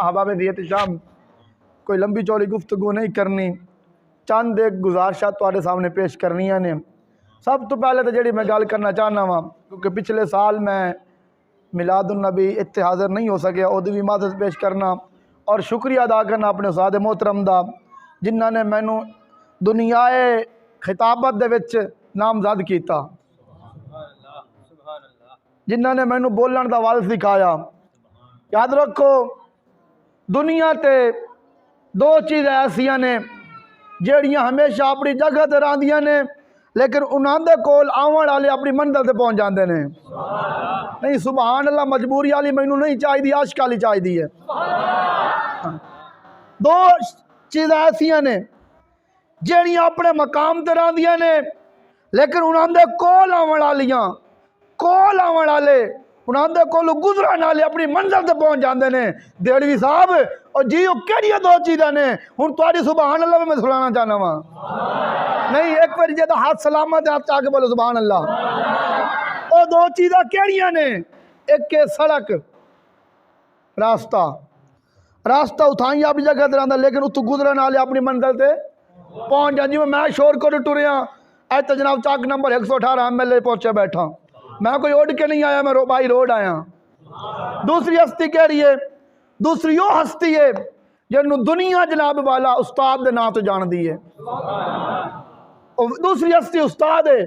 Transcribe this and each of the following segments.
अहबाब दियत शाम कोई लंबी चौड़ी गुफ्तगू नहीं करनी, चंद एक गुजारिशा तुहाडे सामने पेश करनिया ने। सब तो पहले तो जी मैं गल करना चाहना वा, क्योंकि पिछले साल मैं मिलादुन्नबी इत्थे हाज़र नहीं हो सके, उहदी भी मदद पेश करना और शुक्रिया अदा करना अपने उस्ताद मोहतरम दा, जिन्हों ने मैनू दुनियाए खिताबत दे विच नामजद किया, जिन्हों ने मैनू बोलण दा वल सिखाया। याद रखो, दुनिया ते दो चीज़ ऐसियां ने जड़ियाँ हमेशा अपनी जगह ते रहिंदियां ने, लेकिन उन्होंने कोल आवन वाले अपनी मंजिल ते पहुँच जाते हैं। नहीं सुभान अल्लाह, मजबूरी वाली मैनू नहीं चाहिए, आशिक वाली चाहिए है। दो चीज़ ऐसियां ने जड़ियाँ अपने मकाम ते रहिंदियां ने, लेकिन उन्होंने कोल आवन वाले उन्होंने कोल गुजरन वाले अपनी मंजिल ते पहुँच जाते हैं। देड़वी साहब और जी वो केड़ियां दो चीज़ां ने हुण तुहाडी सुभान अल्लाह मैं सुनाना चाहना वा। नहीं एक बार जो हाथ सलामत हाथ चाह के बोलो सुभान अल्लाह। वो दो चीज़ां केड़ियां ने? एक है सड़क, रास्ता उठाई अपनी जगह ते रहिंदा, लेकिन उतों गुजरन वाले अपनी मंजिल ते पहुँच जाए। जिवें मैं शोर को टुरिया अज तो जनाब चक नंबर 118 MLA पहुंचे बैठा, मैं कोई उड़ के नहीं आया, मैं बाई रोड आया। दूसरी हस्ती केड़ी है? दूसरी वो हस्ती है जिन्हों दुनिया जनाब वाला उस्ताद के नाम तो जानती है। दूसरी हस्ती उस्ताद है,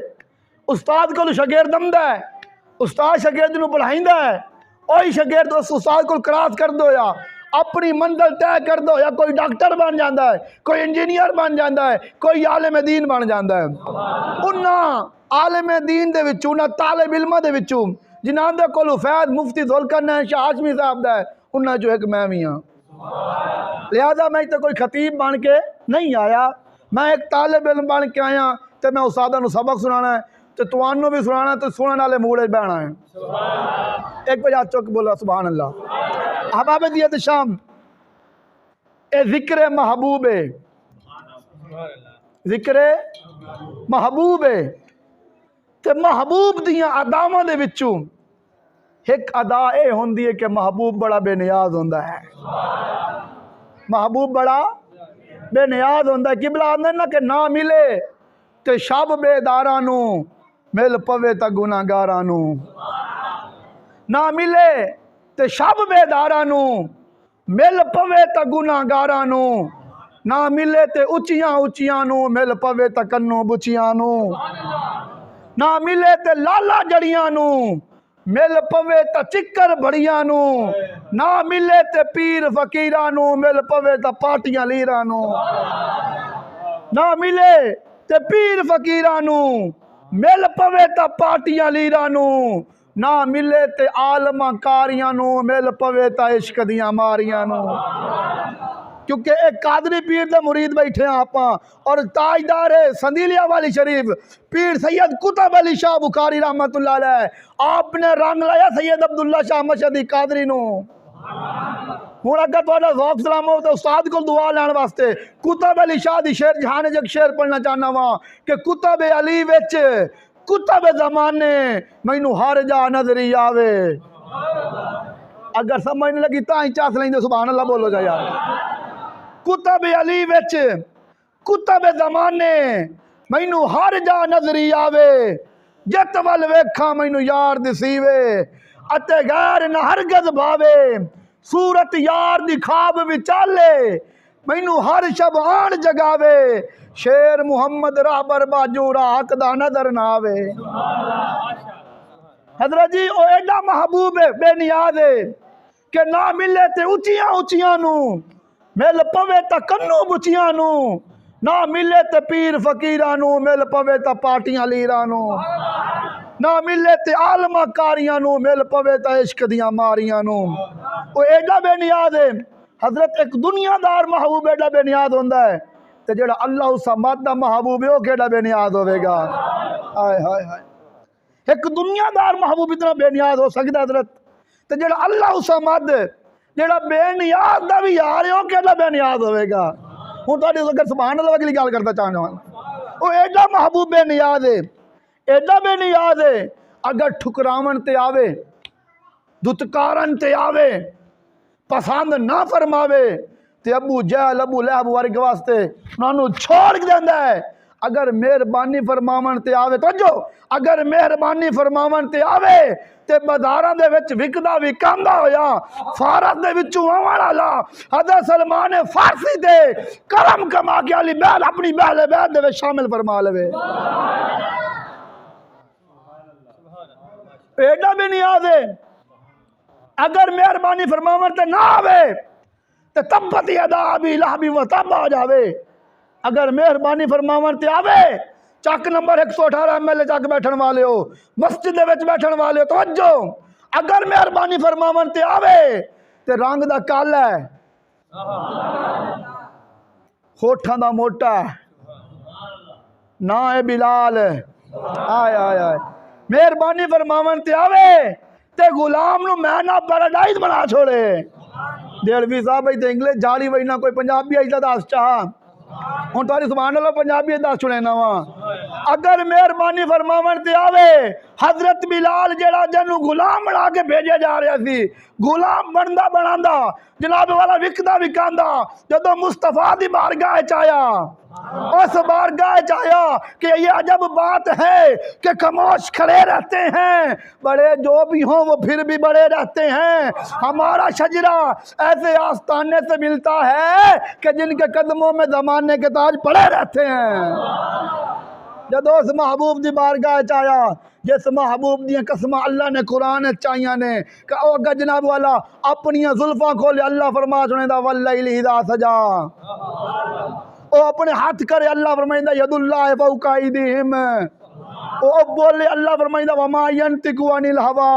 उस्ताद को शागिर्द आंदा है, उस्ताद शागिर्द नूं पढ़ाइंदा है, वही शागिर्द उस उस्ताद को क्रॉस कर दो या अपनी मंजिल तय कर दो, या कोई डॉक्टर बन जाता है, कोई इंजीनियर बन जाता है, कोई आलिम दीन बन जाता है। उन्होंने आलिम दीन दे विचों, उन्होंने तालिब इल्मां दे विचों जिन्हां दे कोल फैज़ मुफ्ती ज़ुल्करनैन शाह हाशमी साहब दा है, उन्हां चों एक मैं भी हाँ। लिहाजा मैं तो कोई खतीब बन के नहीं आया, मैं एक तालिब इल्म बन के आया, तो मैं उस्तादां नूं सबक सुनाना है, तो तुहानूं भी सुनाना, तो सुनने वाले मूड़े बहना है। एक बजे हाथ चुक बोला सुभान अल्लाह। अहबाब दियत शाम, ए जिक्र महबूब है, जिक्र महबूब है। ते महबूब दियां अदावां दे विचों एक अदा यह होंदी है कि महबूब बड़ा बेनियाज होंदा है। महबूब बड़ा बेनियाज होंदा है। किबला आंदा ना कि ना मिले ते शब बेदारां नूं, मिल पवे तां गुनाहगारां नूं। ना मिले ते शब बेदारां नूं, मिल पवे तां गुनाहगारां नूं। ना मिले ते उचियां उचियां नूं, मिल पवे तां कन्नों बुचियां नूं। ना मिले ते लाला जड़ियां नूं, मिल पवे तां चिक्कर बड़ियां नूं। ना मिले ते पीर फकीरां नूं, मिल पवे तां पाटियां लीरां नूं। ना मिले ते पीर फकीरां नूं, मिल पवे तां पाटियां लीरां नूं। ना मिले ते आलमा कारियां नूं, मिल पवे तां इश्क दियां मारियां नूं। क्योंकि एक कादरी पीर दे मुरीद बैठे हैं आप, और ताजदार है संदीलिया वाली शरीफ पीर सैयद कुतुब अली शाह बुखारी रहमतुल्लाह अलैह, आपने रंग लाया सैयद अब्दुल्ला शाह मशहदी कादरी नूं। हुण अगर तुहाडा ज़ौक़ सलाम हो तो उस्ताद को दुआ लैण वास्ते कुतुब अली शाह दी शेर जहान जग शेर पढ़ना चाहना वा कि कुतुब अली विच कुतुब ज़माने मैनू हर जा नजरी आवे। अगर समझ नहीं लगी तां ही चस लेंदे सुभान अल्लाह बोलो जा यार। कुतुब अली विच कुतुब ज़माने मैनू हर जा नजरी आवे। जित वल वेखा मैनू यार दिसीवे, अते गैर न हरगज़ भावे। सूरत यार दी ख्वाब विचाले, मैनू हर शब आन जगावे। शेर मुहम्मद राहबर बाजू राहत दा नजर ना आवे। हजरत जी ओ एडा महबूब है, बेनियाज है कि ना मिले ते उचियां उचियां नू, मिल पवे तां कन्नों बुचियां नू। ना मिले ते पीर फकीरां नू, मिल पवे तां पाटियां लीरां नू। ना मिले ते आलमा कारियां नू, मिल पवे तां इश्क दियां मारियां नू। वो एडा बेनियाज है। हजरत एक दुनियादार महबूब एडा बेनियाज होंदा है, ते जेड़ा अल्लाह समद दा महबूब है वो केड़ा बेनियाज होवेगा। हाय हाय हाय, एक दुनियादार महबूब इतना बेनियाज हो सकता है हजरत, ते जेड़ा अल्लाह समद जेड़ा बेनियाज दा भी यार है वो केड़ा बेनियाज होवेगा। हुण तुहाडे अगर सुभान अल्लाह अगली गल करदा चाहना वो एडा महबूब बेनियाज है, एडा बेनियाज है। अगर ठुकरावन ते आवे, दुतकारन ते आवे, पसंद ना फरमावे तो अबू जहल अबू लहब वर्ग वास्ते उन्होंने छोड़ देंदा है। अगर मेहरबानी फरमावन ते आवे तो जो अगर मेहरबानी फरमावन ते आवे ते बाजारां दे विच विकदा विकांदा होया फारस दे विचों आवन वाला हज़रत सलमान फारसी दे करम कमा के अली बैल अपनी बैल बैल दे विच शामिल फरमा लवे। एडा भी नहीं आवे अगर मेहरबानी फरमावन ते ना आवे ते तब्बत यदा अबी लहब व तब आ जावे। अगर मेहरबानी फरमावन ते आवे चक नंबर 118 MLA चक बैठन वाले हो मस्जिद दे विच बैठन वाले हो तवज्जो अगर मेहरबानी फरमावन ते आवे ते रंग दा काला है होठां दा मोटा ना है बिलाल आय आय आय मेहरबानी फरमावन ते आवे ते गुलाम नु मैं ना पैराडाइज बना छोड़े। देलवी साहब इतने इंग्लिश जाली वही ना कोई पंजाबी आई दस चाह हूँ तारी सुभान अल्लाह पंजाबी दस सुने ना वा। अगर मेहरबानी फरमावन ते आवे हजरत बिलाल जेड़ा जनु गुलाम बना के भेजे जा रहा सी गुलाम बनदा बनांदा जनाब वाला विकदा विकांदा जदों मुस्तफा दी बारगाह च आया उस बारगाह च आया कि ये अजब बात है कि खामोश खड़े रहते हैं बड़े जो भी हों वो फिर भी बड़े रहते हैं। हमारा शजरा ऐसे आस्ताने से मिलता है कि जिनके कदमों में जमाने के ताज पड़े रहते हैं। जदों उस महबूब दी बारगाह च आया जिस महबूब दी कसम अल्लाह ने कुरान चाहिए ने अगर जनाब वाला अपनी जुल्फा खोले अल्लाह फरमा सुने दा वल्लैली इज़ा सजा ओ अपने हाथ करे अल्लाह फरमाइंदा यदुल्लाह फौका अयदीहिम ओ बोले अल्लाह फरमाइंदा वमा यंतिकु अनिल हवा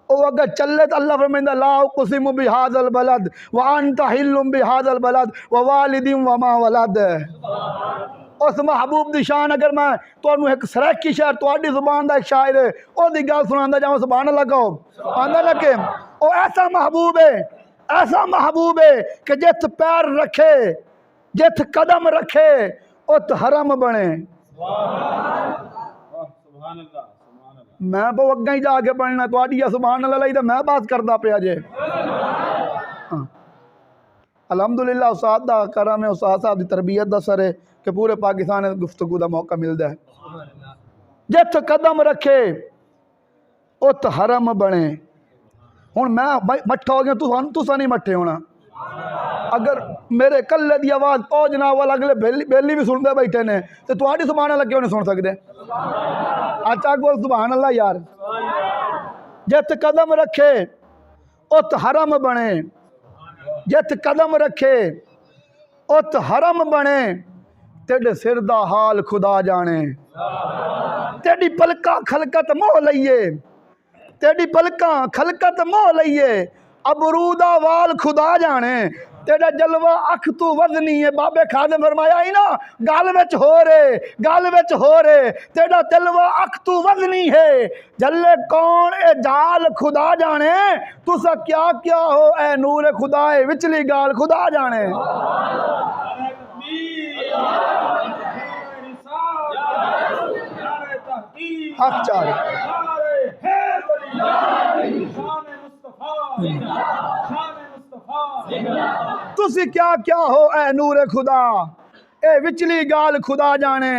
ओ अगर चले तो अल्लाह फरमाइंदा ला उक़सिमु बिहाज़ल बलद व अंता हिल्लुम बिहाज़ल बलद व वालिदिन वमा वलद। उस महबूब दी शान अगर मैं तुहानू एक सरैकी शहर तुहाडी जुबान दा एक शायर है ओदी गल सुनांदा जावां सुभान अल्लाह कहो आंदा ना कि ओ ऐसा महबूब है कि जित पैर रखे जित कदम रखे उत हरम बने। मैं बहु अग्गा ही जाके बनना तुहाडी सुभान अल्लाह लई मैं बात करदा पिया जे। अलहमदुलिल्लाह उस्ताद दा करम है उस्ताद साहब दी तरबियत दा सर है कि पूरे पाकिस्तान गुफ्तगू दा मौका मिलता है। जित कदम रखे उत हरम बने। हुण मैं मट्ठा हो गया तुसा नहीं मट्ठे होना। अगर मेरे कल्ले की आवाज़ पहुँचना वाला अगले बेली भी सुनते बैठे ने तो तुहाडी सुभान अल्लाह क्यों नहीं सुन सकते। अच्छा बोल सुभान अल्लाह यार। जित कदम रखे उत हरम बने जित कदम रखे उत हरम बने तेरे सिर दा हाल खुदा जाने। तेरी पलका खलकत मोह लईए तेरी पलका खलकत मोह लईए अबरूदा वाल खुदा जाने। तेरा जलवा अख तू वजनी है बाबे खादे फरमाया ही ना गल विच हो रे तेरा जलवा अख तू वजनी है जल्ले कौन ए जाल खुदा जाने। तुसा क्या क्या हो ए नूर खुदा है विचली गाल खुदा जाने। हक चाल तुसी क्या क्या हो ए नूर खुदा ए विचली गाल खुदा जाने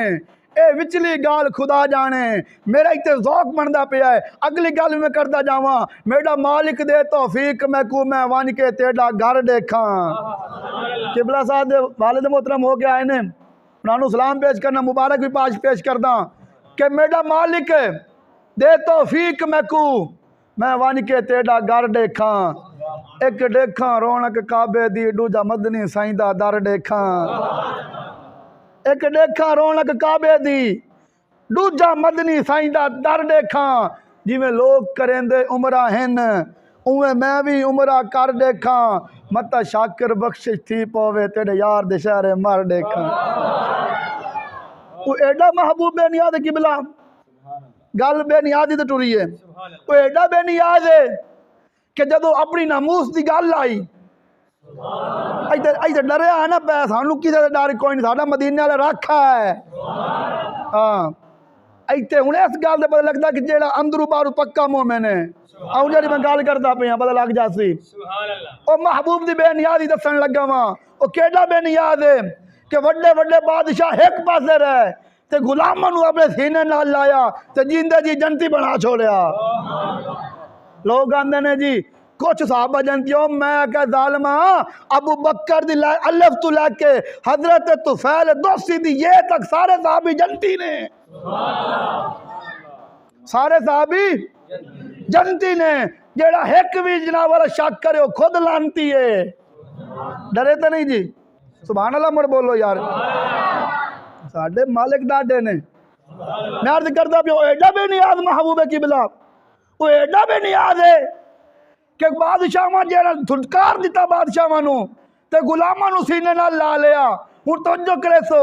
ए विचली गाल खुदा जाने। मेरा इतने ज़ौक बनता पिया है अगली गल में करता जावा मेरा मालिक दे तौफीक मैं वन के तेरा घर देखा। किबला साहब दे वालिद मोहतरम हो के आए ने उन्होंने सलाम पेश करना मुबारक भी पेश करदा कि मेरा मालिक दे तौफीक मैं वन के तेरा घर देखा। एक देखा रौनक काबे दी दूजा मदनी साईं दा दर देखा। एक देखा रौनक काबे दी दूजा मदनी साईं दा दर देखा। जिमें लोग करेंदे उमरा हैं उवें मैं भी उमरा कर देखा। मता शाकिर बख्शिश थी पवे तेरे यार दे शहरे मर देखा। वो एडा महबूब बेनियाज किबला गल बेनियाजी तो टुरी है। वो एडा बेनियाज है कि जदों अपनी नामूस की गल आई इधर डरिया है ना पै सानू किसी का डर कोई नहीं साडा मदीने वाला रखा है। हाँ इतने हूँ इस गल का पता लगता कि जेड़ा अंदरू बारू पक्का मोमिन है आऊं जी मैं गल करता पे पता लग जासी ओ महबूब दी बेनियादी दसन लगा वा ओ केड़ा बेनियाद है कि वड्डे वड्डे बादशाह एक पासे रहे ते गुलामां नू अपने सीने नाल लाया ते जिंदे जी जनती बना छोड़िया। लोग आंदे ने जी कुछ साहबा जनती हो मैं क्या जालिमा अबू बकर दी अलिफ तू लेके हजरत तुफैल दोसी दी ये तक सारे साहबी जनती ने, सारे साहबी जनती ने। जेड़ा एक भी जनाब वाला शक करे वो खुद लानती है। डरे तो नहीं जी? सुभान अल्लाह मत बोलो यार। साडे मालिक डाडे ने। मैं अर्ज करता पियो एडा भी नहीं याद महबूब किबला वो एडा भी नहीं याद है कि बादशाह जेड़ा धुटकार दिता बादशाह नू ते गुलामां नू सीने नाल ला लिया। हुण तवज्जो करे सो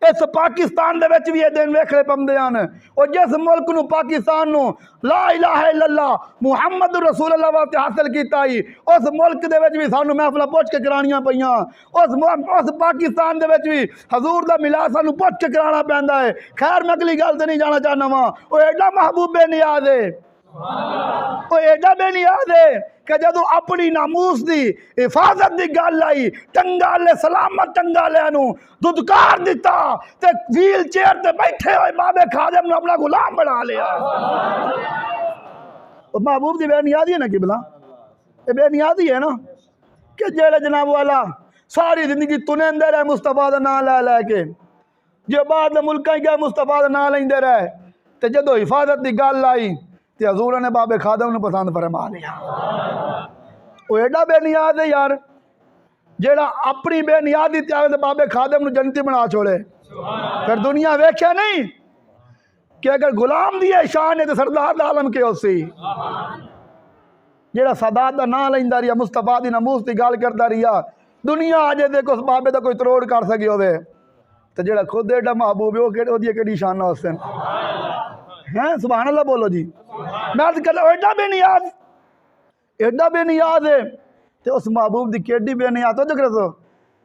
इस पाकिस्तान दे विच भी ये दिन वेखणे पौंदे हन। और जिस मुल्क नू पाकिस्तान नू ला इलाहा इल्लल्लाह मुहम्मद रसूलुल्लाह वास्ते हासिल कीता ही उस मुल्क दे विच भी सानू महफिलां पुछ के करानियां पईयां। उस पाकिस्तान दे विच भी हजूर दा मिलाद सानू पुछ के कराना पैंदा है। खैर मैं अगली गल ते नहीं जाना चाहना वा ओ एडा महबूब बेनियाज है वो एडा बेनियाज है कि जदों अपनी नामूस की हिफाजत की गल आई टंगाले सलामत टंगाले दुदकार दिता ते व्हील चेयर ते बैठे हुए बाबे खादिम ने अपना गुलाम बना लिया। महबूब की बेनियादी है ना किबला ये बेनियादी है ना कि जेड़े जनाब वाला सारी जिंदगी तुनेंदे रहे मुस्तफा का नाम लै लैके जो बाद मुल्क गए मुस्तफा का नाम लेंदे रहे ते जदों हिफाजत की गल आई ते हजूर ने बाबे खादम ने पसंद फरमा लिया। वो एडा बेनियाद है यार जेड़ा अपनी बेनियादी त्याग बाबे खादम ने जनती बना छोड़े। फिर दुनिया वेख्या नहीं कि अगर गुलाम दी शान है तो सरदार दा आलम के उसी जेड़ा सदात दा नाम लेंदा रिया मुस्तफा दी नमूस दी गल करदा रिया दुनिया अजे देखो उस बाबे दा कोई तरोड़ कर सके होवे ते जेड़ा खुद एडा महबूब है वो ओदी केड़ी शान है उस दिन हैं। सुभान अल्लाह बोलो जी। मैं अर्ज कर एडा बेनियाद है तो उस महबूब की केडी बेनियाद तो जकर सो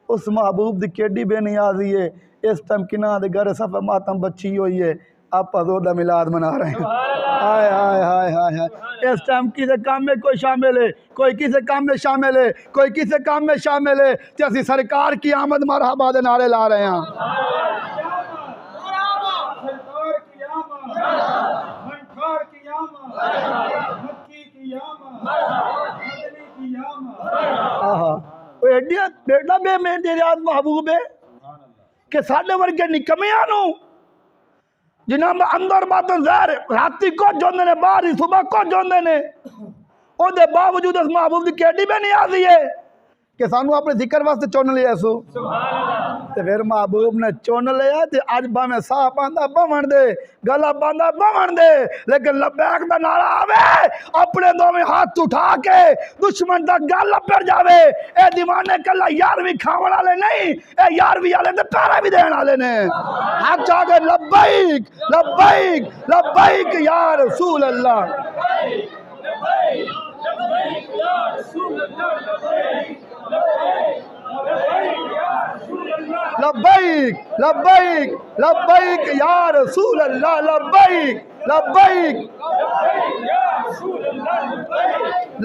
उस महबूब की केडी बेनियादी है। इस टाइम किना दे घर सफा मातम बच्ची हुई है आप हजूर दा मिलाद मना रहे हैं। हाय हाय हाय हाय हाय। इस टाइम किसी काम में कोई शामिल है कोई किसी काम में शामिल है कोई किसी काम में शामिल है तो असी सरकार की आमद मरहबा दे नारे ला रहे हैं। एडा बेनियाद महबूब है कि साडे वर्गे निकमियां नू जिन्हां दा अंदर बातों जहर राती कुछ होंदे ने बाहर ही सुबह कुछ होंदे ने ओदे बावजूद उस महबूब दी केडी बेनियादी है कि सानू अपने जिक्र वास्ते चुन लिया सो ते फिर महबूब ने चुन लिया ते अज भावें साह पांदा बवन दे गला पांदा बवन दे लेकिन लब्बैक दा नारा आवे अपने दोवें हाथ उठा के दुश्मन दा गल लपड़ जावे। ए दीवाने कला यार भी खावन वाले नहीं ए यार भी वाले ते पैरा भी देण वाले ने। हाथ जाके लब्बैक लब्बैक लब्बैक या रसूल अल्लाह लब्बैक लब्बैक लब्बैक या रसूल अल्लाह लब्बैक लब्बैक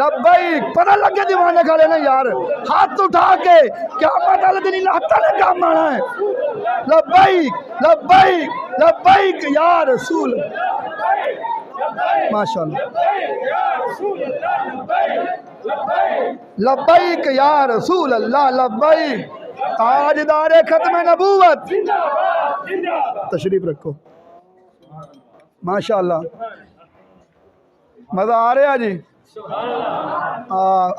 लब्बैक। पता लगे दीवाने खड़े ना यार हाथ उठा के क्या पता लगे नहीं लाता ने काम आना है। लब्बैक लब्बैक लब्बैक या रसूल माशाअल्लाह लब्बैक या रसूल अल्लाह लब्बैक। ताजदारे खत्म नबूवत तशरीफ रखो माशाअल्लाह मजा आ रहा जी।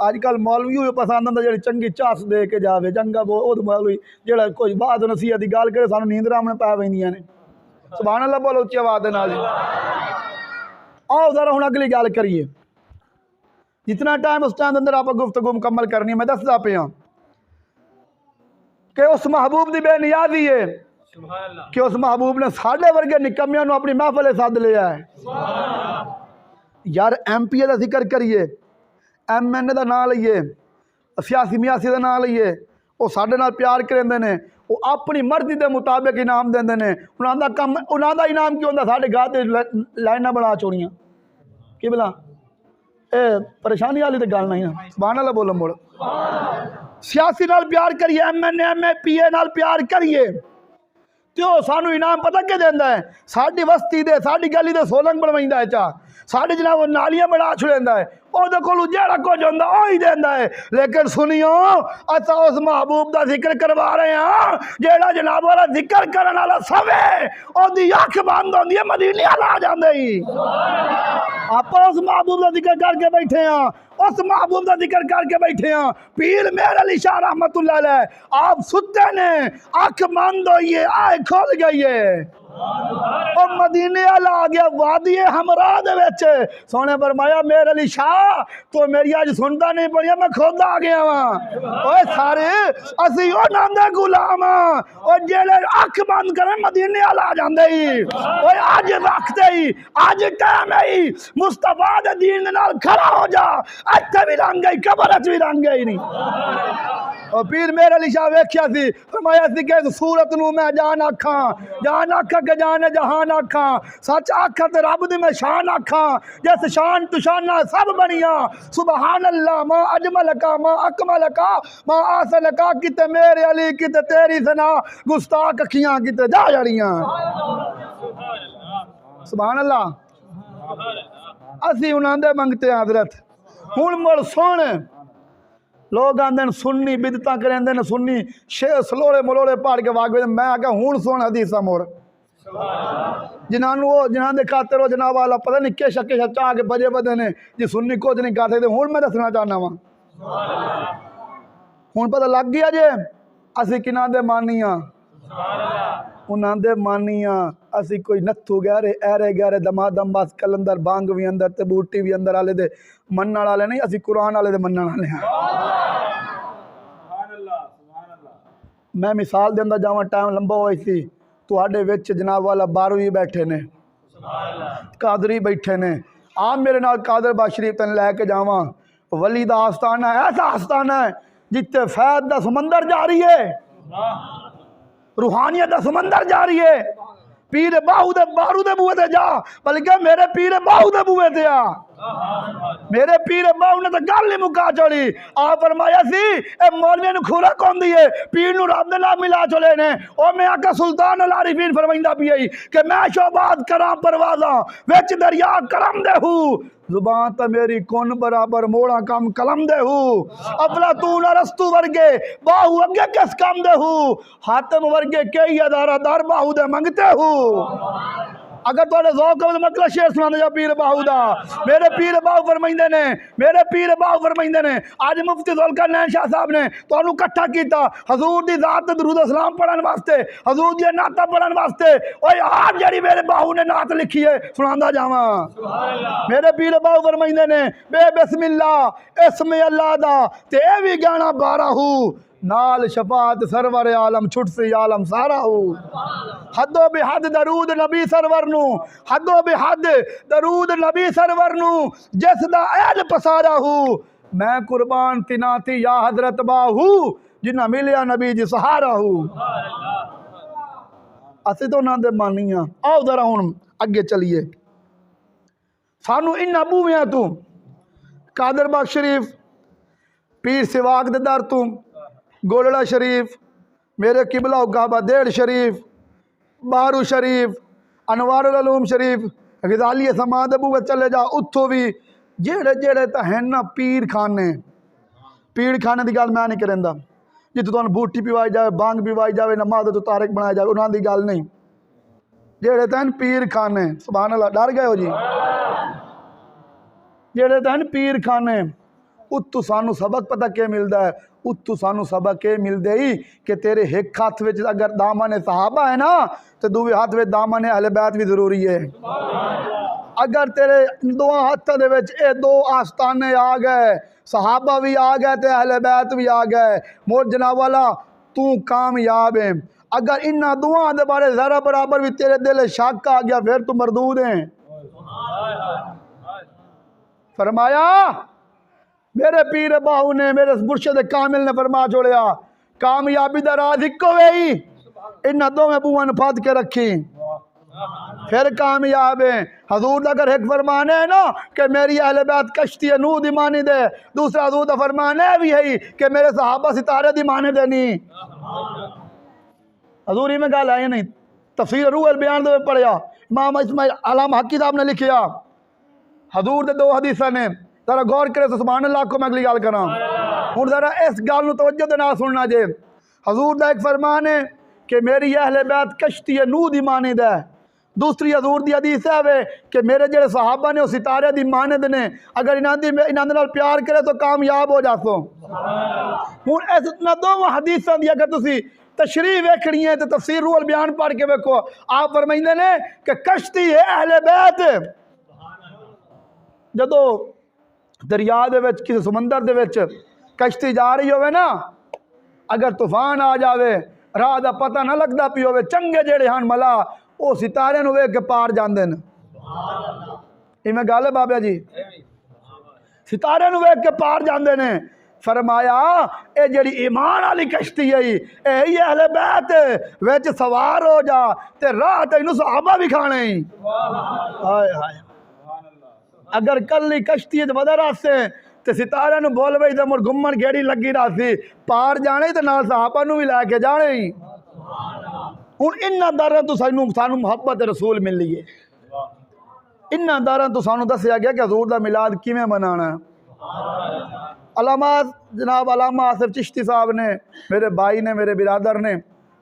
अजकल मौलवी पसंद आता जी चंगी चास दे के जाए चंगा मौलवी जो कोई बात नसीहत की गल करे सानू नींद रामने पै पैंदियां ने। सुभान अल्लाह बोलो उच्ची आवाज़ दे नाल। आओ जरा हुण अगली गल करिए जितना टाइम उस टाइम अंदर आप गुफ्तगू मुकम्मल करनी है मैं दसदा पिया कि उस महबूब की बेनियादी है कि उस महबूब ने साढ़े वर्गे निकमियां नूं अपनी महफिल सद लिया है। यार MP का जिक्र करिए MNA का नाम लीए सियासी मियासी का नाम लीए वो साढ़े नाल प्यार करेंदे ने वो अपनी मर्जी के मुताबिक इनाम देंदे ने। उन्होंने कम उन्होंने इनाम की होंदा साढ़े गाह ते लाइनां बना छोड़ियां कि भला परेशानी वाली तो गल नहीं ना, सुभान अल्लाह बोलो मुड़। सियासी नाल प्यार करिए, MNA PA नाल प्यार करिए तो सानू इनाम पता क्या देंदा है? साडी बस्ती दे साडी गली दे सोलंग बनवाइंदा है, चा साडी जनाब नालियां बना छुड़ेंदा है, ओदे कोल जेड़ा कुछ हुंदा ओ ही देंदा है। लेकिन सुनियो असा उस महबूब दा जिक्र करवा रहे हैं जेड़ा जनाब वाला जिक्र करन वाला सवे ओदी अख बंद होंदी है, मदीने वाला आ जांदे ही। आप उस महबूब का जिक्र करके बैठे हैं, उस महबूब का जिक्र करके बैठे हैं। पीर मेहर अली शाह रहमतुल्लाह अलैह आप सुते ने अख बंद हुई है, आए खुल गई है, और मदीने वाला आ गया वादी हमरा दे विच। सोने फरमाया मेहर अली शाह तो मेरी अज सुनता नहीं पड़िया, मैं खुद आ गया वा। ओए सारे असी ओ नांदे गुलाम और जेड़े अख बंद करें मदीने वाला आ जांदे ही। ओए अज वक्त ही, अज टाइम ही, मुस्तफा दे दीन दे नाल खड़ा हो जा, इत्थे भी रंग गई कबर च भी रंग गई नहीं। और पीर मेहर अली शाह वेख्या सी, फरमाया सी कि सूरत नू मैं जान आखा, जान आखा के जान जहान आखा, सच आखा ते रब दी मैं शान आखा, जिस शान तू शाना सब बनिया। सुबहान अल्लाह मा अजमल का मा अकमल का मा आसल का, किते मेरे अली किते तेरी सना, गुस्ताख अखियां किते जा जड़ियां। सुबहान अल्लाह। असी उन्हां दे मंगते हजरत हुण मुड़ सुन। लोग आंदे सुन्नी बिदता करेंदे ने, सुन्नी शेर सलोड़े मलोड़े पाड़ के वाग। मैं आख्या हुण सुन हदीसा मोड़, जिन्हां दे खातर वो जनाब वाला पता नहीं केशा केशा चाह के बजे बदे ने जी सुन्नी कुछ नहीं कर सकते। हुण मैं दसना चाहना वा, हुण पता लग गया जे असी किना दे मानी हाँ, उन्हां दे मानी हाँ। असी कोई नत्थू गहरे ऐरे गहरे दमादम बस कलंदर बांग भी अंदर ते बूटी भी अंदर आले दे मनण वाले नहीं, असी कुरान वाले दे मनण वाले हाँ। मैं मिसाल देंदा जावां, टाइम लंबा होई सी, तुहाडे विच जनाब वाला बारवी बैठे ने, कादरी बैठे ने। आप मेरे नाल कादर बाग शरीफ तन लैके जावां। वली दा आस्थाना है, ऐसा आस्थाना है जिथे फैद दा समंदर जारी है, रूहानियत दा समंदर जारी है। पीर बाहू दे बारू दे बूहे ते जा, बल्कि मेरे पीर बाहू दे बूहे ते आ। मेरे पीर बाहू ने तो गल नहीं मुका छोड़ी। आ फरमाया सी ए मौलवी नु खुरा कौन दी है, पीर नु रब दे नाल मिला चले ने। ओ मैं आका सुल्तान अल आरिफीन फरमाइंदा पी आई कि मैं शोबाद करा परवाजा विच दरिया करम दे हूं, जुबान तो मेरी कौन बराबर मोड़ा कम कलम दे हूं। अपना तू न रस्तू वर्गे बाहू अगे किस काम दे हूं, हातम वर्गे कई अदारा दर बाहू दे मंगते हूं। अगर थोड़े ज़ौक़ हो तो मतलब शेर सुना जा पीर बाहू दा। मेरे पीर बाहू फरमाइंदे ने, मेरे पीर बाहू फरमाइंदे ने आज मुफ्ती ज़ुल्करनैन शाह साहब ने तुहानू इकट्ठा कीता हजूर दी ज़ात ते दरूद सलाम पढ़न वास्ते, हजूर दी नाता पढ़न वास्ते। ओए आज जेड़ी मेरे बाहू ने नात लिखी है सुनांदा जावां। मेरे पीर बाहू फरमाइंदे ने बे बिस्मिल्लाह इस्म अल्लाह दा ते ए भी गाना बाराहू, नाल शफात सरवर आलम छुट सी आलम सारा हो। हदो बेहद दरूद नबी सरवर नू, हदो बेहद दरूद नबी सरवर नू, जिस दा ऐल पसारा हो। मैं कुर्बान तिना थी या हजरत बाहू, जिन्ना मिलिया नबी जी सहारा हो। असी तो उन्हां दे मानी हां। आओ जरा हुण अगे चलिए। सानू इन्हां बूवियां तू कादर बाग शरीफ, पीर सिवाग दे दर तू, गोलड़ा शरीफ, मेरे किबला उगाबा देड़ शरीफ, बारू शरीफ, अनवारुल उलूम शरीफ, गिदाली समाद बूए चले जा, उत्थों भी जेड़े जेड़े तो हैं ना पीर खाने की गल मैं नहीं करेंदा, जितों तुहानू बूटी पिवाई जाए, बांग पिवाई जाए, नमाज तो तारक बनाया जाए, उन्हां दी गल नहीं। जेड़े तो हैं पीर खाने, सुभान अल्लाह, डर गए हो जी। जेड़े तो हैं पीर खाने, उत्तों सानू सबक पता क्या मिलता है? उत्तों सानू सबक ये मिलते ही कि तेरे एक हाथ में अगर दामन सहाबा है ना, तो दूसरे हाथ में दामन अहले बैत भी जरूरी है। अगर तेरे दो हाथों दे विच ये दो आस्ताने आ गए, सहाबा भी आ गए तो अहले बैत भी आ गए, मोर जनाब वाला तू कामयाब है। अगर इन्हां दुआं दे बारे जरा बराबर भी तेरे दिल शक आ गया, फिर तू मरदूद है। फरमाया मेरे पीर बाहू ने, मेरे मुर्शद कामिल ने फरमा छोड़िया, कामयाबी दा राज इक्को वे ही, इन्हां दोवें बूहां नूं फद के रखी। फिर कामयाब है। हजूर का अगर एक फरमान है ना कि मेरी अहले बैत कश्ती नूह दी मानी दे, दूसरा हजूर का फरमान है भी है कि मेरे सहाबा सितारे दी माने देनी। हजूरी में गल है नहीं, तफसीर रूह अल बयान दे पढ़िया इमाम इस्माइल अलामा हकी साहब ने लिखिया हजूर दे दो हदीसा ने, जरा गौर करे तो सुभान अल्लाह को मैं अगली गल करा। हुण जरा इस गल नूं तवज्जो दे नाल सुनना जे। हजूर दा एक फरमान है कि मेरी अहले बैत कश्ती नूह दी मानिद है। दूसरी हजूर दी हदीस है कि मेरे जेड़े सहाबा ने वो सितारे दी मानिद ने, अगर इन्हां दे नाल प्यार करे तो कामयाब हो जासो। हुण इस दोवां हदीसां दी अगर तुसी तशरीह वेखनी है तो तफसीर रूह अल बयान पढ़ के वेखो। आप फरमाइंदे ने कि कश्ती है अहले बैत, जदों दरिया दे विच किसी समंदर दे विच कश्ती जा रही होवे ना, अगर तूफान आ जावे राह दा पता ना लगदा पी होवे, चंगे जेड़े हन मला वो सितारे नूं वेख के पार जांदे ने। इवें गल है बाबा जी, सितारे नूं वेख के पार जांदे ने। फरमाया ये जड़ी ईमान वाली कश्ती है यही अहले बैत विच सवार हो जा ते राह तैनूं सहाबा भी खाने। हाय हाय, अगर कल कश्ती बदल रास्ते तो सितारे नूं बोल बई तो मुड़ घूमन गेड़ी लगी रासी पार जाने तो नाल सहाबा नूं भी लैके जाने। हुण इन्हां दरां तो सानू मुहब्बत रसूल मिली है, इन्हां दरां तो सानू दस्या गया कि हजूर दा मिलाद किवें मनाना है। अलामा जनाब अलामा आसिफ चिश्ती साहब ने, मेरे भाई ने, मेरे बिरादर ने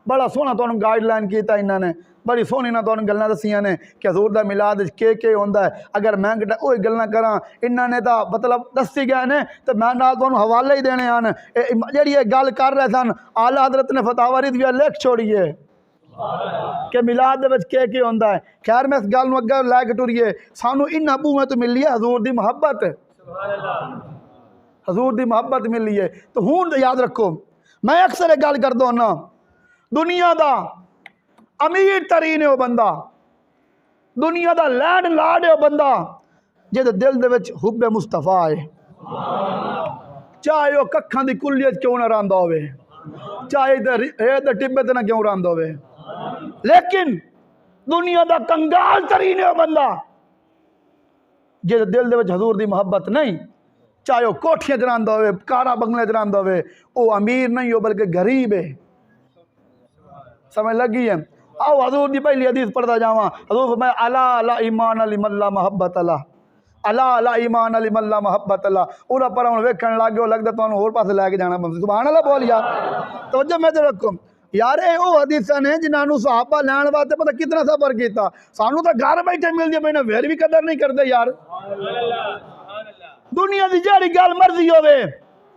बड़ा सोहना तुहानू गाइडलाइन किया, इन्होंने बड़ी सोहनी ना तुहानू गल्लां दसियां ने कि हजूर दा मिलाद के होंदा है। अगर मैं वही गल्लां करा इन्होंने तो मतलब दसी गए ने तो मैं नाल तुहानू हवाले ही देने हैं। जिहड़ी ये गल कर रहे सन आला हजरत ने फतावा रिज़विया लिख छोड़ी है कि मिलाद दे विच के होंदा है। खैर मैं इस गल नूं अगे लैके टुरीए, सानू इन्हां बूहां तो मिली है हजूर दी मुहब्बत, हजूर दी मोहब्बत मिली है। तो हुण याद रखो, मैं अक्सर एक गल करदा होना, दुनिया दा अमीर तरीन है वह बंदा, दुनिया दा लैंड लाड है वह बंदा जिहदे दिल दे विच हुब्बे मुस्तफा है, चाहे वह कखां दी कुल्लियत क्यों ना रंदा होवे, चाहे रेत टिब्बे ते ना क्यों रंदा होवे, लेकिन दुनिया दा कंगाल तरीन है वह बंदा जिहदे दिल दे विच हजूर दी मोहब्बत नहीं, चाहे वह कोठियां च रंदा होवे, कारा बंगले च रंदा होवे, वह अमीर नहीं हो बल्कि गरीब है। समझ लगी है? आओ हजूर दी पहली हदीस पढ़ता जावा। हजूर मैं अला अला ईमान अली मल्ला मोहब्बत अला, अला अला ईमान अली मल्ला मोहब्बत अला उरा पर हुण वेखण लग गए, लगदा तुहानू होर पासे लैके जाना पवंदा। सुभान अल्लाह बोल यार, तवज्जो मैं ते रखो यार, ये वो हदीसां ने जिन्होंने सहाबा लैण वास्ते पता कितना सफर किया, सानू तो घर बैठे मिल जाए मैंने फिर भी कदर नहीं करते यार। दुनिया की जड़ी गल मर्जी होवे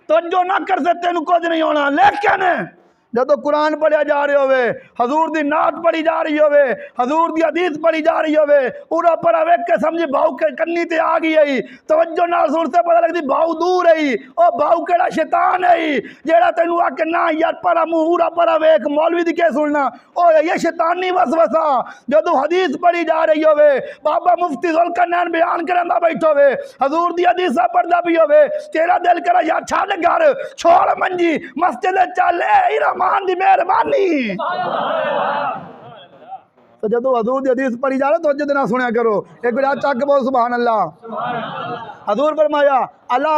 तवज्जो ना कर सकते तेनू कुछ नहीं होना, लेकिन जदों कुरान पढ़िया जा रहे होवे, हजूर दी नात पढ़ी जा रही होवे, हजूर दी हदीस पढ़ी जा रही होवे, उरा पर वेख के समझी भाऊ के कन्नी ते आ गई है, तवज्जो नाल सुर से पता लगदी भाऊ दूर है, ओ भाऊ केड़ा शैतान है जेड़ा तेनू आके ना यार परा मुंह उरा परा वेख मौलवी दी के सुनना, ओ ये शैतानी वसवसा। जदों हदीस पढ़ी जा रही होवे, बाबा मुफ्ती जुल्करनैन बयान करंदा बैठो होवे, हजूर दी हदीस पढ़दा भी होवे, तेरा दिल करे यार छड़ घर छोड़ मंजी मस्जिद चल ए मान दी मेहरबानी। तो जदों हजूर दी हदीस पढ़ी जा रहा तो अज ना सुनिया करो, एक बार चक बोल सुभान अल्लाह। हजूर फरमाया अला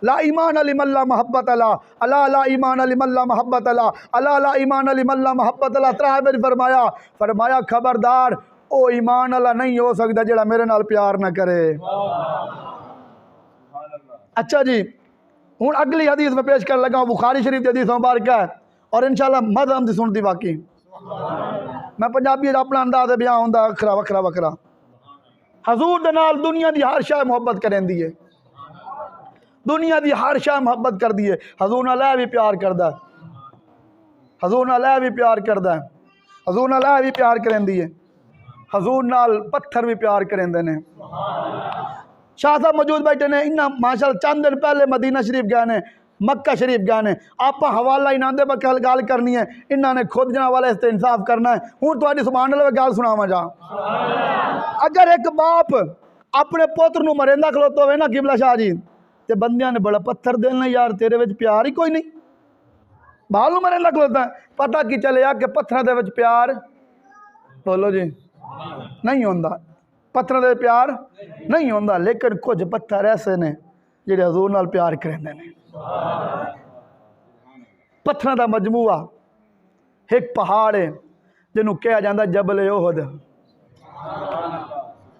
ला ईमान अली मल्ला मोहब्बत अला, अला ला ईमान अली मल्ला मोहब्बत अला, अला ला ईमान अली मल्ला मोहब्बत अला। त्रै बार फरमाया, फरमाया खबरदार ओ ईमान अला नहीं हो सकता जेड़ा मेरे नाल प्यार ना करे। अच्छा जी, हुण अगली हदीस में पेश कर लगा, बुखारी शरीफ की हदीस मुबारक है और इंशाल्लाह मज़हब दी सुनती बाकी मैं पंजाबी अपना अंदाज है बयान होंदा वखरा वखरा वखरा। हजूर दे नाल दुनिया दी हर शय मुहब्बत करेंदी है, दुनिया दी हर शय मुहब्बत कर दी है। हजूर नाल भी प्यार करदा है, हजूर नाल भी प्यार करदा है, हजूर नाल भी प्यार करेंदी है, हजूर नाल पत्थर भी प्यार करेंदे ने। शाह साहब मौजूद बैठे ने, इन्ना माशाअल्लाह चंद दिन पहले मदीना शरीफ गए ने, मक्का शरीफ गए ने, आप हवाला इन्होंने पर गल करनी है, इन्होंने खुद जना वाले इस इंसाफ करना है। हूँ थोड़ी सुभान अल्लाह गल सुनावा जा, अगर एक बाप अपने पुत्र नूं मरेंदा खलोता होवे ना किबला शाह जी, तो बंदियां ने बड़ा पत्थर देना यार तेरे विच प्यार ही कोई नहीं, बालू मरेंदा खलोता, पता की चलिया कि पत्थर दे विच प्यार, बोलो जी नहीं होंदा, पत्थर दे प्यार नहीं होंदा। लेकिन कुछ पत्थर ऐसे ने जिहड़े हजूर नाल प्यार करेंदे ने। पत्थर का मजमूआ एक पहाड़ है जिन्हों कहा जाता जबल ओहद।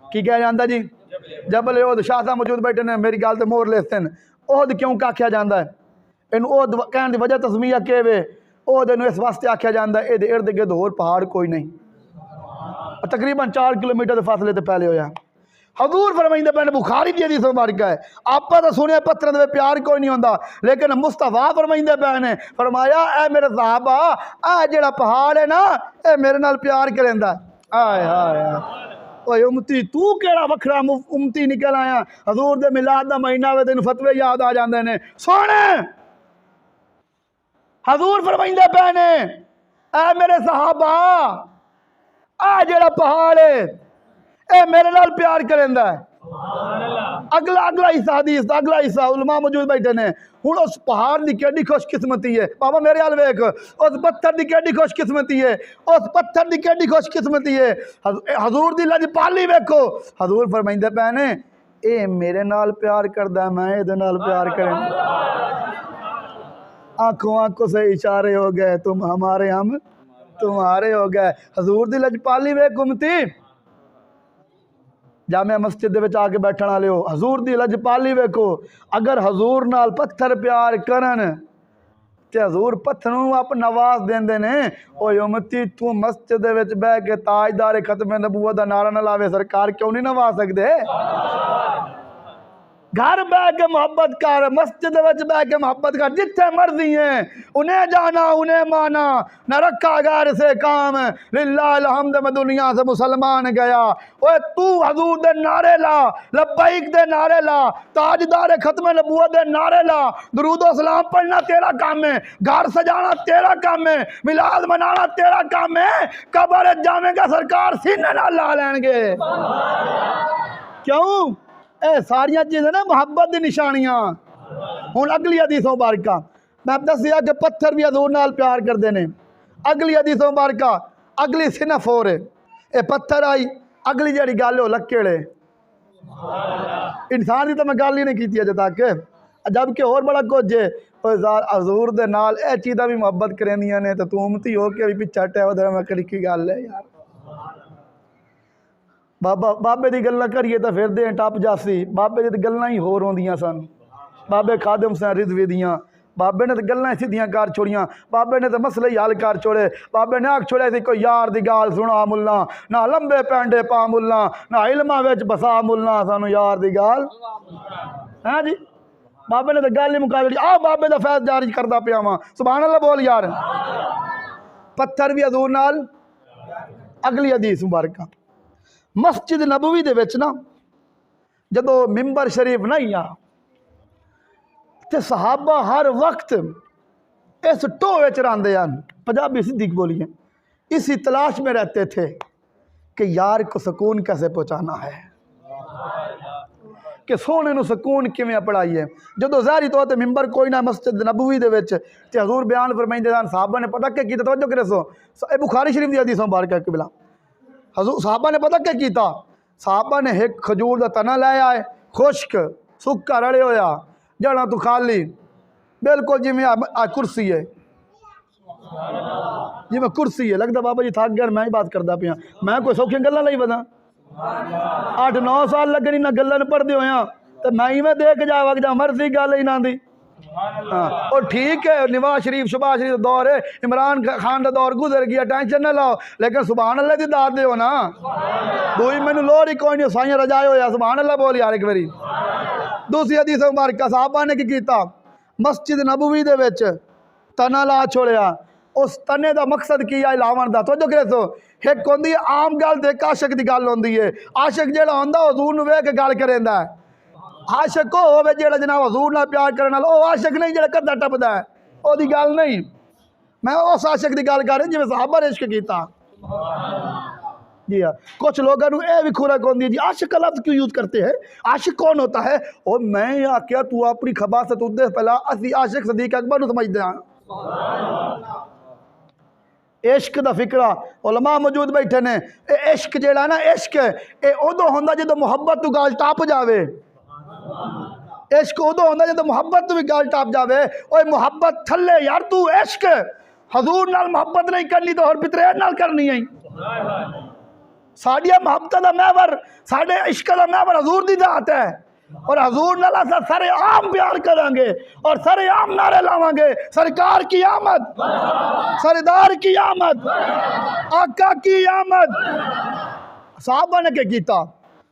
की कहा जाता जी? जबल ओहद। शाह साहब मौजूद बैठे ने, मेरी गल तो मोर लेते हैं। ओहद क्यों आख्या जाता है? इन ओहद कहने की वजह तस्मीया के वे ओहद इनू इस वास्ते आख्या जाता है, ये इर्द गिर्द होर पहाड़ कोई नहीं। तकरीबन 4 किलोमीटर के फासले तो पहले होया। हजूर फरमाइंदे पैन बुखारी दी हदीस मुबारक है, आपा तो सुने पत्थर दे प्यार कोई नहीं होंदा, लेकिन मुस्तफा फरमाइंदे पैन फरमाया ए मेरे साहबा आ जेड़ा पहाड़ है ना ए मेरे नाल प्यार करेंदा। आय हाय ओए उम्मती तू केड़ा वखरा उम्मती निकल आया। हजूर दे मिलाद दा महीना वे तेन फतवे याद आ जांदे ने। सुन हजूर फरमाइंदे पैन ए मेरे साहबा आ जेड़ा पहाड़ है ए मेरे नाल प्यार करेंदा है। अगला हिस्सा हदीस दा अगला हिस्सा उलमा मौजूद बैठे ने। हुण उस पहाड़ की केडी खुशकिस्मती है, बाबा मेरे हाल वेख, उस पत्थर की केडी खुशकिस्मती है, उस पत्थर की केडी खुशकिस्मती है। हजूर दी लजपाली वेखो। हजूर फरमाइंदे पैन ए मेरे नाल प्यार करदा, मैं इहदे नाल प्यार करें। आंखों आंखों से इशारे हो गए, तुम हमारे हम तुम्हारे हो गए। हजूर दी लजपाली वेख उम्मती। जामिया मस्जिद दे विच आके बैठण वाले हो, हजूर दी लजपाली वेखो। अगर हजूर नाल पत्थर प्यार करन ते हजूर पत्थर नूं आप नवाज देंदे ने। ओए उम्मती तू मस्जिद दे विच बैठ के ताजदार खत्मे नबूवत दा नारा न लावे, सरकार क्यों नहीं नवाज सकदे? घर बह के मोहब्बत कर, मस्जिद विच बह के मोहब्बत कर, जिथे मर्जी है उन्हें जाना उन्हें माना, न रखा गैर से काम, लिल्लाहिल हम्द में दुनिया से मुसलमान गया। ओए तू हजूर दे नारे ला, लब्बैक दे नारे ला, ताजदार खत्म नबूवत दे नारे ला, दुरूदो सलाम पढ़ना तेरा काम है, घर सजाना तेरा काम है, मिलाद मनाना तेरा काम है। कब्र जावेगा सरकार सीने नाल ला लेंगे। क्यों? ए सारिया चीज़ें ना मुहब्बत की निशानियां। हुण अगली हदीस मुबारक मैं दसिया कि पत्थर भी हजूर नाल प्यार करते हैं। अगली हदीस मुबारक अगली सिनफ होर ये पत्थर आई। अगली जी गल हो लक्केड़े इंसान की तो मैं गल ही नहीं की अजे तक, जबकि होर बड़ा कुछ है। हजूर दे नाल ए चीज़ां भी मुहब्बत करेंदियां ने तो तू उम्मती हो के भी पिछा टैव मैं कड़ी की गल है यार। बाबा बाबे की गल्लां करिए तो फिर दे टप जासी। बाबे दी गल्लां ही होर होंदियां सन। बाबे खादिम हुसैन रिजवी दियां बाबे ने तो गल्लां सीधियां कर छोड़ियां। बाबे ने तो मसले ही हल कर छोड़े। बाबे ने आख छोड़े सी कोई यार दी गाल सुना मुल्ला, ना लंबे पैंडे पा मुल्ला, ना इल्मां विच बसा मुल्ला, सानू यार दी गाल है जी। बाबे ने तो गल ही मुका दी। आ बाबे दा फैज जारी करदा पिया वां, सुभान अल्लाह बोल यार। पत्थर भी हजूर नाल। अगली हदीस मुबारक मस्जिद नबवी दे विच ना जदों मिंबर शरीफ नहीं आ ते सहाबा हर वक्त इस टोए च रहिंदे हन। पंजाबी सिद्धी बोलिए, इसी तलाश में रहते थे कि यार को सुकून कैसे पहुँचाना है, कि सोने नूं सुकून किवें पढ़ाइए। जदों ज़ाहिरी तौर पर मिंबर कोई ना मस्जिद नबवी दे विच ते हजूर बयान फरमाइंदे सन। सहाबा ने पता क्या कीता? तवज्जो करे सो, ए बुखारी शरीफ दी हदीस मुबारक है। किबला हजूर साहबा ने पता क्या किया? साहबा ने एक खजूर का तना लै आए, खुश्क सुक्का रड़े होया, जड़ा तो खाली बिल्कुल जिमें आ कुर्सी है, जिमें कुर्सी है। लगता बाबा जी थक गया, मैं ही बात करता पिया, मैं कोई सौखियां गल्लां नहीं बता। 8-9 साल लगे नहीं ना गल्लां पढ़ते होया तो मैं ही मैं देख जा वग जा मर्जी गल ही ना दी। हाँ और ठीक है, नवाज शरीफ शबाज शरीफ दौर है, इमरान खान का दौर गुजर गया, टेंशन ना लाओ, लेकिन सुभान अल्लाह की दात दो ना। दूई मैनू लोड़ ही कोई नहीं, साइयां रजाए होया, सुभान अल्लाह बोल यार एक बारी। दूसरी हदीस मुबारक साहबा ने की कीता? मस्जिद नबवी दे विच तना ला छोड़िया। उस तने का मकसद की है? लावन का। तो जो करे सो एक होंदी है आम गल ते एक आशिक की गल होंदी है। आशिक जिहड़ा होंदा हजूर नूं वेख के गल करेंदा है। आशिक वो होवे जिहड़ा जनाब हजूर नाल प्यार करन वाला, वो आशिक नहीं जिहड़ा कद्दा टपदा है, ओदी गल नहीं। मैं उस आशिक की गल कर रहा जिवें सहाबा ने इश्क कीता। जी हाँ, कुछ लोगों को यह भी खुराक होती है जी आशिक का लफ्ज़ क्यों यूज़ करते हैं, आशिक कौन होता है? और मैं आख्या तू अपनी खबासत उद्दे पहला असी आशिक सदीक अकबर नूं समझदे हां। इश्क दा फिक्रा उलमा मौजूद बैठे ने। इश्क जेड़ा ना, इश्क ये उदों होंदा जदों मुहब्बत तू गाल टप जावे। इश्क उदों होंदा जदों मुहब्बत तू भी गाल टप जावे। ओए मुहब्बत थले यार, तू इश्क हजूर नाल मुहब्बत नहीं करनी तो होर पितरे नाल करनी है। साडिया मुहब्बत दा महवर, साडे इश्क दा महवर हजूर दी जात है। और हजूर नाल असां सारे आम प्यार करांगे और सारे आम नारे लावांगे, सरकार की आमद, सरदार की आमद, आका की आमद। साहबा ने क्या कीता?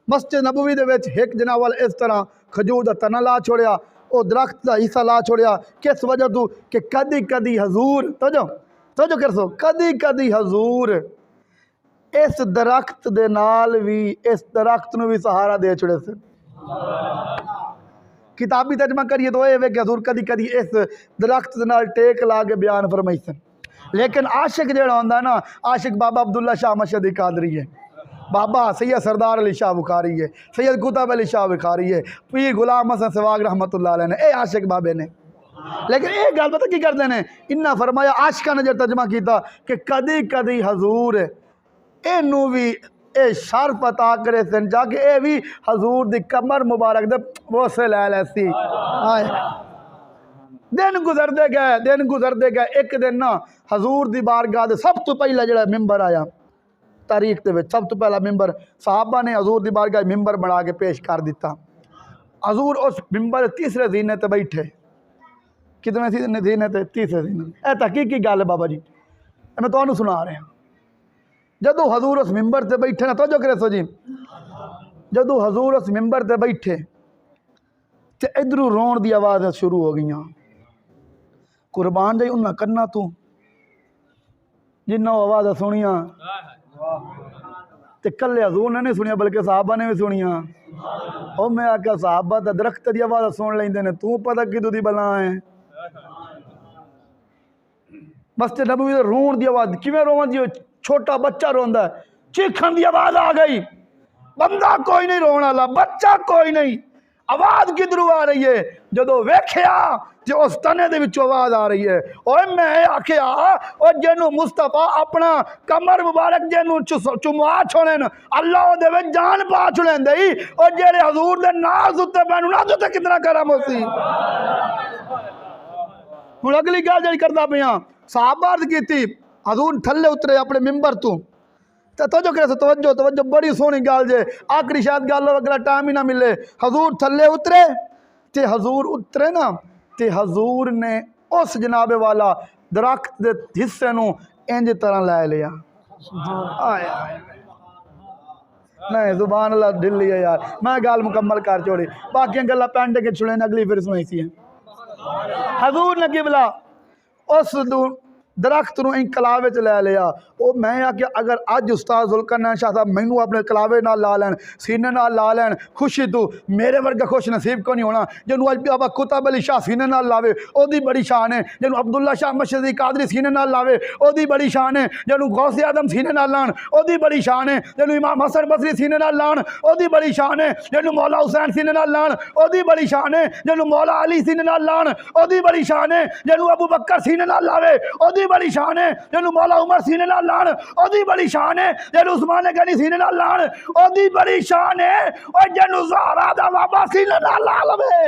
मस्जिद नबवी दे विच एक जनाब इस तरह खजूर दा तना ला छोड़िया, वो दरख्त का हिस्सा ला छोड़िया। किस वजह तू कि कदी कदी हजूर तोजो कर सो, कदी कदी हजूर इस दरख्त दे नाल भी, इस दरख्त नूं भी सहारा दे छड़े से। किताबी तर्जमा करिए तो ये वे कि हजूर कदी कदी इस दरख्त दे नाल टेक ला के बयान फरमाई सन। लेकिन आशिक जेड़ा होंदा ना, आशिक बाबा अब्दुल्ला शाह मशहदी कादरी है, बाबा सैयद सरदार अली शाह बुखारी है, सैयद कुतुब अली शाह बुखारी है, पीर गुलाम हसन सवाग रहमतुल्लाह अलैह ने, ये आशिक बाबे ने। लेकिन ये गल पता की करते हैं, इन्ना फरमाया आशिका ने जो तर्जमा किया कि कदी कदी हजूर इनू भी ये शर पता करे सन जाके ये भी हजूर दी कमर मुबारक दे बोसे लै लैसी। दिन गुजरते गए, दिन गुजरते गए। एक दिन ना हजूर दी बारगाह दे सब तो पहला जो मिंबर आया तारीख के सब तो पहला मिंबर साहबा ने हजूर दी बारगाह मिंबर बना के पेश कर दिता। हजूर उस मिंबर तीसरे जीने ते बैठे। कितने जीने ते? तीसरे जीने। यह तहकीकी गल है बाबा जी, मैं तुहानू सुना रहा। जदों हजूर उस मिंबर ते बैठे ना, तो करे सो जी, जदों हजूर उस मिंबर ते बैठे तो इधरों रोन दी आवाज़ शुरू हो गई। कुर्बान जाई उन्हें करना तू जिन्ना आवाज़ सुनिया तो कल हजूर ने नहीं सुनिया बल्कि साहबा ने भी सुनिया। और मैं आख्या साहबा तो दरख्त की आवाज़ सुन लेंदे ने, तू पता कि तुदी बला है। मस्जिद नबवी रोन की आवाज़ किवें रोवन दी? छोटा बच्चा रोंदा है, चीखण की आवाज़ आ गई। बंदा कोई नहीं रोने वाला, बच्चा कोई नहीं, आवाज़ किधरों आ रही है? जदों वेख्या जो उस तने दे विचों आवाज़ आ रही है। और मैं आख्या और जेनू मुस्तफा अपना कमर मुबारक जेनू चुमवा छोड़े अल्लाह दे विच जान पा छोड़ेंदे ही, और जेड़े हजूर दे नाज़ उत्ते पैन उन्हां दे उत्ते कितना करम होसी। हुण अगली गल जेड़ी करदा पिया, साहबा अर्ज़ कीती हजूर थल्ले उतरे अपने मिंबर तू तो जो करे तवज्जो तवज्जो, बड़ी सोहनी गल जे, आखिरी शायद गल अगला टाइम ही ना मिले। हजूर थल्ले उतरे ते हजूर उतरे ना ते हजूर ने उस जनाबे वाला दरख्त दे हिस्से नू इंज तरह लै लिया। आया नहीं जुबान अल्लाह ढिली है यार। मैं गल मुकम्मल कर छोड़ी, बाकी गल्लां पेंड के छुड़े अगली फिर सुनाई सी। हजूर ने किबला उस दरख्त नूं इन कलावे च लै लिया। वो मैं आख्या अगर अज उस्ताद जुल्करनैन शाह साहब मैनू अपने कलावे नाल ला लैन, सीने नाल ला लैन, खुशी तू मेरे वर्गा खुश नसीब को नहीं होना। जिन्हों अज बाबा कुतुब अली शाह सीने नाल लावे ओदी बड़ी शान है। जिन्हों अब्दुल्ला शाह मशहदी कादरी सीने नाल लावे ओदी बड़ी शान है। जिन्हों गौसे आदम सीने नाल लान ओदी बड़ी शान है। जिन्हों इमाम हसन बसरी सीने नाल लान ओदी बड़ी शान है। जिन्हों मौला हुसैन सीने नाल लान ओदी बड़ी शान है। जिन्हों मौला अली सीने नाल लान ओदी बड़ी शान है। जिन्हों अबू बकर सीने नाल लावे ओदी बड़ी शान है। जिन्हों मौला उमर सीने नाल लान ओदी बड़ी शान है। जिन्हों उस्मान गनी सीने नाल लान ओदी बड़ी शान है। और जिन्हों ज़हरा दा बाबा सीने नाल ला लवे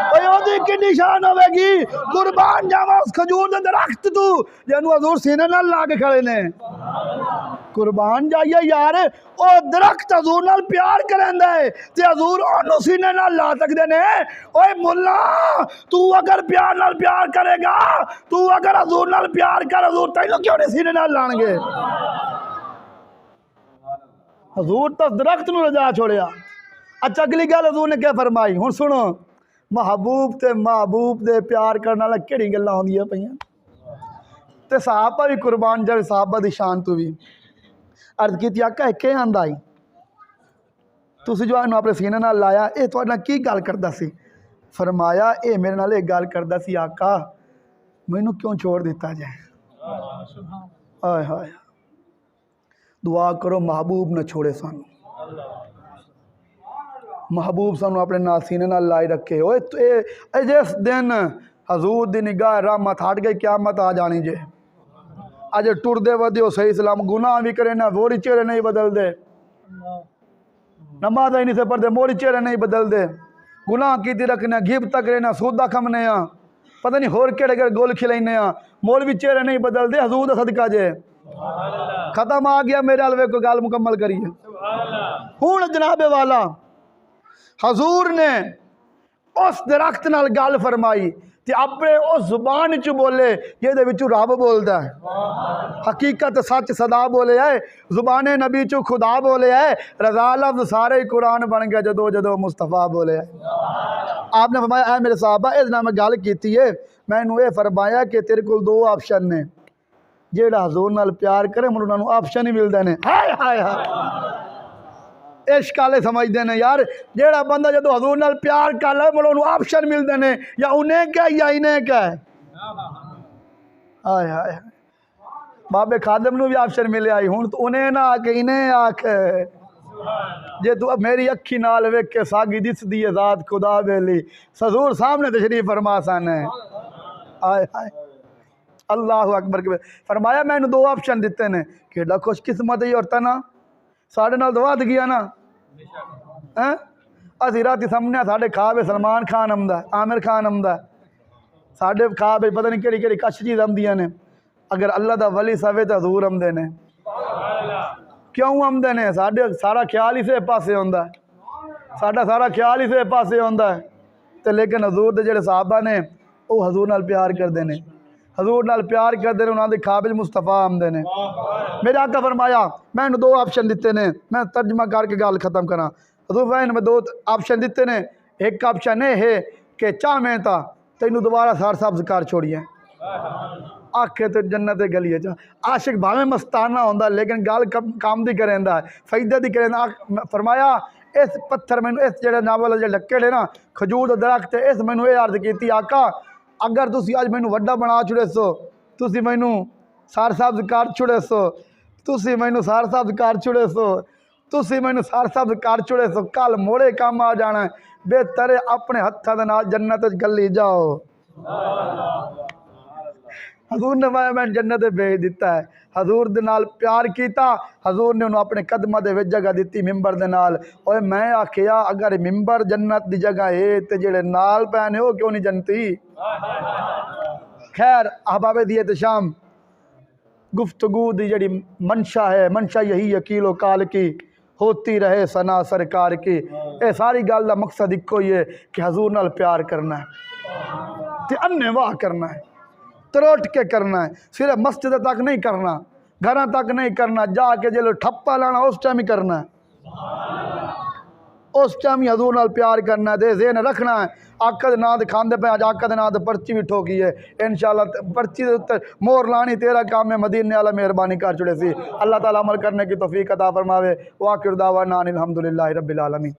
ओए ओदी कितनी शान होवेगी। कुर्बान जावा उस खजूर दे दरख्त तू जिन्हों हजूर सीने नाल ला के खड़े ने। कुर्बान जाइए यार, ओ दरख्त हजूर नाल प्यार करदा है ते हजूर ओनू सीने नाल ला सकदे ने। ओए मुल्ला तू अगर प्यार नाल प्यार करेगा, तू अगर हजूर नाल प्यार कर, हजूर तैनू क्यों नहीं सीने नाल लाणगे? हजूर तो दरख्त नूं रजा छोड़िया। अच्छा अगली गल हजूर ने क्या फरमाई, हुण सुनो। महबूब दे प्यार करने वाला केड़ी गल्लां होंदियां पईयां ते सहाबा भी कुर्बान जावे। सहाबा दी शान तू भी अर्ज की आका के आंदा आई तुसी जो इन्हूं अपने सीने नाल लाया, ये तुहाडे नाल की गल करदा सी? फरमाया ये मेरे नाल एक गल करदा सी, आका मैनू क्यों छोड़ दिता जाए? हाय हाय दुआ करो महबूब न छोड़े सानू, महबूब सानू अपने नाल सीने नाल लाई रखे। ओए जिस दिन हजूर दी निगाह रहमत हट गई क्यामत आ जानी जे। अज टुरदे वधियो सही सलाम गुनाह भी करे ना मोरी चेहरे नहीं बदल दे, नमाज ही नहीं से पढ़ते मोरी चेहरे नहीं बदल दे, गुनाह की रखने घिब तक रहना सूदा खमने पता नहीं होर केड़े केड़े गोल खिलाने मोल भी चेहरे नहीं बदल दे। हजूर दा सदका जे खत्म आ गया मेरे अलवे को गाल मुकम्मल करिए। हुण जनाबे वाला हजूर ने उस दरख्त नाल गल फरमाई ते अपने उस जुबान च बोले ये विचू रब बोलता है, हकीकत सच सदा बोले है, जुबाने नबी चू खुदा बोले है, रजा लफ्ज सारे ही कुरान बन गया जदों जदों मुस्तफा बोले है। आपने फरमाया है मेरे साहबा इस नाल मैं गल कीती है, मैनू ये फरमाया कि तेरे को दो ऑप्शन ने, जेड़ा हजूर नाल प्यार करे मुझे उन्होंने ऑप्शन ही मिलते हैं। हाय हाय हाय इश्क वाले समझते हैं यार, जेड़ा बंदा जो हजूर नाल प्यार कर ले मुझे उन्होंने ऑप्शन मिलते हैं, या उन्हें क्या या इन्हें क्या है। हाय हाय बाबे खादम नू भी ऑप्शन मिले आई हूँ तो उन्हें ना आके इन्हें आख, जे तू मेरी अखी नाल वेख के सागी दिसदी है ज़ात खुदा वेली हजूर सामने तशरीफ फरमा सन है। हाय हाय अल्लाह अकबर के फरमाया मैंने दो ऑप्शन दिते ने, केड़ा खुशकिस्मत ही औरतां ना साढ़े नाल तो वध गया ना हैं। असी राती सामने साढ़े खाब सलमान खान आमदा आमिर खान आमदा साढ़े खाब पता नहीं केड़ी केड़ी कश चीज़ आमदियां ने, अगर अल्लाह दा वली सवे तो हजूर आमदे ने। क्यों आमदे ने? साढ़े सारा ख्याल ही से पासे होंदा है, साडा सारा ख्याल ही से पासे होंदा है तो लेकिन हजूर दे जेड़े साहबा ने वो हजूर नाल प्यार करते हैं, हजूर नाल प्यार करते हैं, उन्होंने खाब मुस्तफा आमदे ने। मेरे आका फरमाया मैंने दो ऑप्शन दिते ने, मैं तर्जमा करके गल खत्म करा। हजूर फरमाया मैं दो ऑप्शन दिते ने, एक ऑप्शन ये है कि चाहें तो तेनू दोबारा सार सब्ज कर छोड़िए आखे तो जन्नत गली च। आशिक भावें मस्ताना होंदा लेकिन गल काम दी करेंदा है, फायदे दी करेंदा। फरमाया इस पत्थर मैनू इस जेड़े नावल जो लक्के ने ना खजूर का दरख्त इस मैनू ये अर्ज की आका अगर तुसी अज मैनू वड्डा बना छुड़े सो, तुसी मैनू सार सब्ज कर छुड़े सो, तुसी मैनू सार सब्ज कर छुड़े सो, तुसी मैनू सार सब्ज कर छुड़े सो, कल मोड़े काम आ जाना है, बेहतर अपने हत्थों के नाल जन्नत गली जाओ। हजूर ने मैं जन्नत भेज दिता है, हजूर दे नाल प्यार किया, हजूर ने उन्होंने अपने कदमां दे विच जगह दी मिंबर दे नाल। और मैं आखिया अगर मिंबर जन्नत दी जगह है तो जेड़े नाल पैने हो क्यों नहीं जन्नती। खैर अहबाबे दी शाम गुफ्तगू दी जड़ी मंशा है, मंशा यही यकीलो काल की होती रहे सना सरकार की। ये सारी गल का मकसद इको ही है कि हजूर नाल प्यार करना है ते अन्ने वाह करना है, त्रोट के करना है, सिर्फ मस्जिद तक नहीं करना, घर तक नहीं करना, जाके जो ठप्पा लाना उस टाइम ही करना है, उस टाइम ही हजूर नाल प्यार करना है। दे ज़हन रखना है आका दे नां ते खांदे पे अज आका दे नां ते पर्ची भी ठोकी है, इंशाअल्लाह पर्ची दे उत्ते मोहर लानी तेरा काम है, मदीने वाला मेहरबानी कर छुड़े सी। अल्लाह ताला अमल करने की तौफीक अता फरमावे। वाखिर दावाना अनिल हम्दुलिल्लाहि रब्बिल आलमीन।